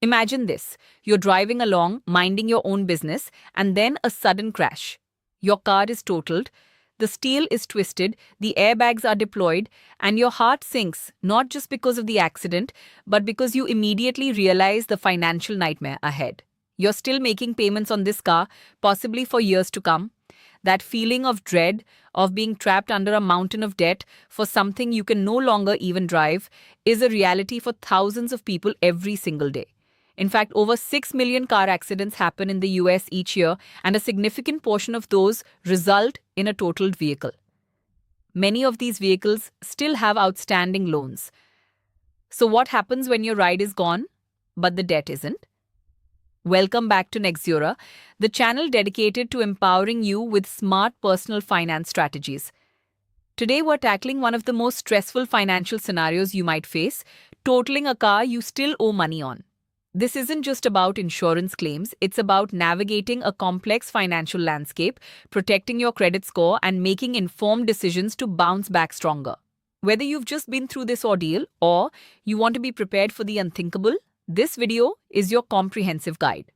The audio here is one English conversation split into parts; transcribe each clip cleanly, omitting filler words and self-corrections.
Imagine this. You're driving along, minding your own business, and then a sudden crash. Your car is totaled, the steel is twisted, the airbags are deployed, and your heart sinks, not just because of the accident, but because you immediately realize the financial nightmare ahead. You're still making payments on this car, possibly for years to come. That feeling of dread, of being trapped under a mountain of debt for something you can no longer even drive, is a reality for thousands of people every single day. In fact, over 6 million car accidents happen in the US each year, and a significant portion of those result in a totaled vehicle. Many of these vehicles still have outstanding loans. So, what happens when your ride is gone, but the debt isn't? Welcome back to Nexura, the channel dedicated to empowering you with smart personal finance strategies. Today, we're tackling one of the most stressful financial scenarios you might face: totaling a car you still owe money on. This isn't just about insurance claims, it's about navigating a complex financial landscape, protecting your credit score, and making informed decisions to bounce back stronger. Whether you've just been through this ordeal or you want to be prepared for the unthinkable, this video is your comprehensive guide.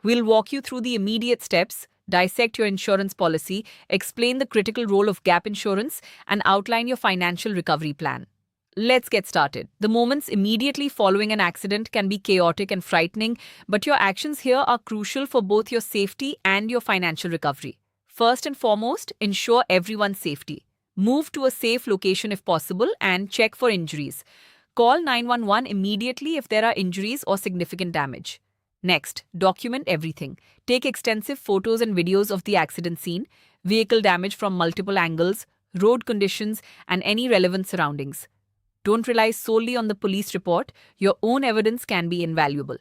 We'll walk you through the immediate steps, dissect your insurance policy, explain the critical role of gap insurance, and outline your financial recovery plan. Let's get started. The moments immediately following an accident can be chaotic and frightening, but your actions here are crucial for both your safety and your financial recovery. First and foremost, ensure everyone's safety. Move to a safe location if possible and check for injuries. Call 911 immediately if there are injuries or significant damage. Next, document everything. Take extensive photos and videos of the accident scene, vehicle damage from multiple angles, road conditions, and any relevant surroundings. Don't rely solely on the police report. Your own evidence can be invaluable.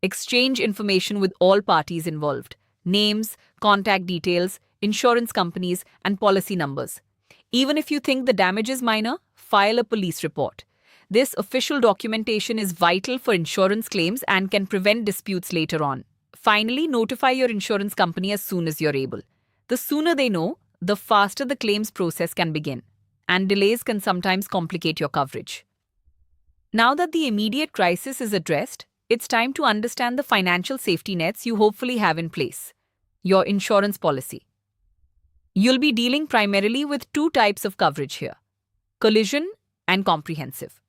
Exchange information with all parties involved: names, contact details, insurance companies, and policy numbers. Even if you think the damage is minor, file a police report. This official documentation is vital for insurance claims and can prevent disputes later on. Finally, notify your insurance company as soon as you're able. The sooner they know, the faster the claims process can begin, and delays can sometimes complicate your coverage. Now that the immediate crisis is addressed, it's time to understand the financial safety nets you hopefully have in place. Your insurance policy. You'll be dealing primarily with two types of coverage here: collision and comprehensive.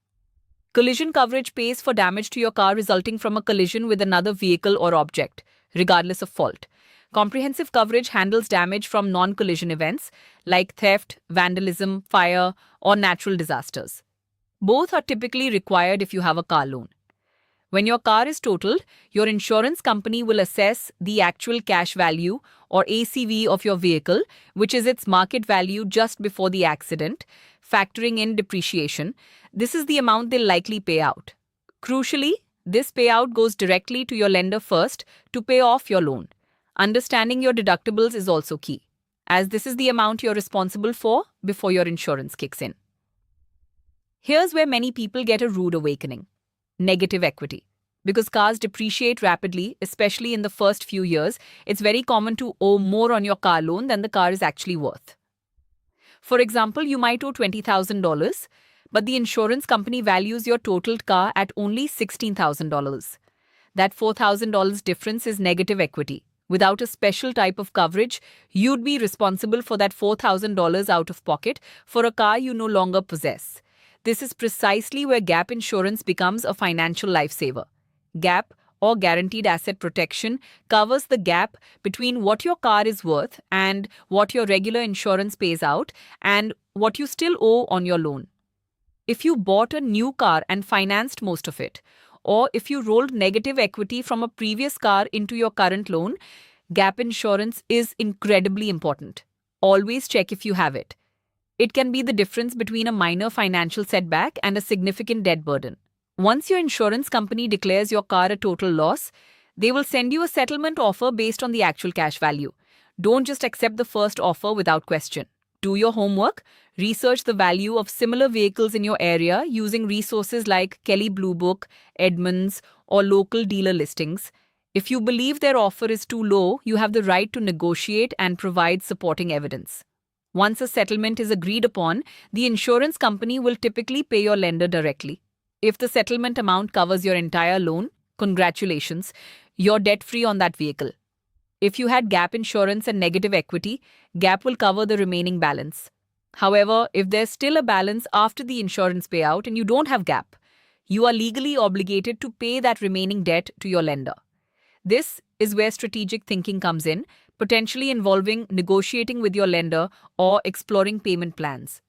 Collision coverage pays for damage to your car resulting from a collision with another vehicle or object, regardless of fault. Comprehensive coverage handles damage from non-collision events like theft, vandalism, fire, or natural disasters. Both are typically required if you have a car loan. When your car is totaled, your insurance company will assess the actual cash value, or ACV, of your vehicle, which is its market value just before the accident, factoring in depreciation. This is the amount they'll likely pay out. Crucially, this payout goes directly to your lender first to pay off your loan. Understanding your deductibles is also key, as this is the amount you're responsible for before your insurance kicks in. Here's where many people get a rude awakening: negative equity. Because cars depreciate rapidly, especially in the first few years, it's very common to owe more on your car loan than the car is actually worth. For example, you might owe $20,000, but the insurance company values your totaled car at only $16,000. That $4,000 difference is negative equity. Without a special type of coverage, you'd be responsible for that $4,000 out of pocket for a car you no longer possess. This is precisely where gap insurance becomes a financial lifesaver. Gap, or guaranteed asset protection, covers the gap between what your car is worth and what your regular insurance pays out and what you still owe on your loan. If you bought a new car and financed most of it, or if you rolled negative equity from a previous car into your current loan, gap insurance is incredibly important. Always check if you have it. It can be the difference between a minor financial setback and a significant debt burden. Once your insurance company declares your car a total loss, they will send you a settlement offer based on the actual cash value. Don't just accept the first offer without question. Do your homework. Research the value of similar vehicles in your area using resources like Kelley Blue Book, Edmunds, or local dealer listings. If you believe their offer is too low, you have the right to negotiate and provide supporting evidence. Once a settlement is agreed upon, the insurance company will typically pay your lender directly. If the settlement amount covers your entire loan, Congratulations, you're debt-free on that vehicle. If you had gap insurance and negative equity, gap will cover the remaining balance. However, if there's still a balance after the insurance payout and you don't have gap, you are legally obligated to pay that remaining debt to your lender. This is where strategic thinking comes in, potentially involving negotiating with your lender or exploring payment plans.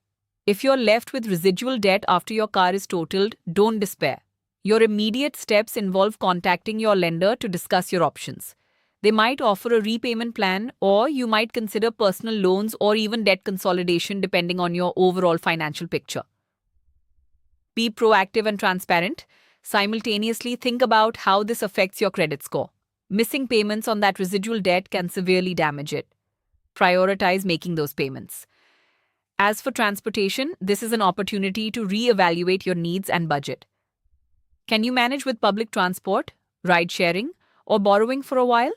If you're left with residual debt after your car is totaled, don't despair. Your immediate steps involve contacting your lender to discuss your options. They might offer a repayment plan, or you might consider personal loans or even debt consolidation depending on your overall financial picture. Be proactive and transparent. Simultaneously, think about how this affects your credit score. Missing payments on that residual debt can severely damage it. Prioritize making those payments. As for transportation, this is an opportunity to re-evaluate your needs and budget. Can you manage with public transport, ride sharing, or borrowing for a while?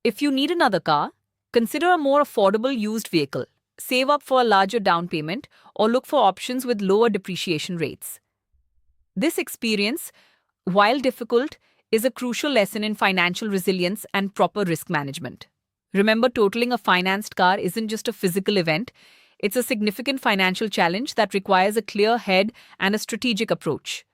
If you need another car, consider a more affordable used vehicle. Save up for a larger down payment or look for options with lower depreciation rates. This experience, while difficult, is a crucial lesson in financial resilience and proper risk management. Remember, totaling a financed car isn't just a physical event, it's a significant financial challenge that requires a clear head and a strategic approach.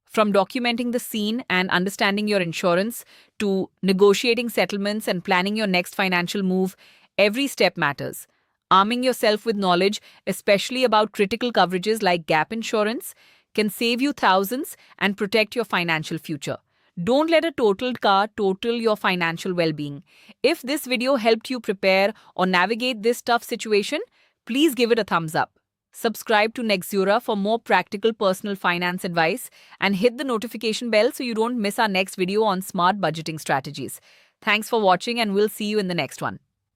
From documenting the scene and understanding your insurance to negotiating settlements and planning your next financial move, every step matters. Arming yourself with knowledge, especially about critical coverages like gap insurance, can save you thousands and protect your financial future. Don't let a totaled car total your financial well-being. If this video helped you prepare or navigate this tough situation, please give it a thumbs up. Subscribe to Nexura for more practical personal finance advice and hit the notification bell so you don't miss our next video on smart budgeting strategies. Thanks for watching, and we'll see you in the next one.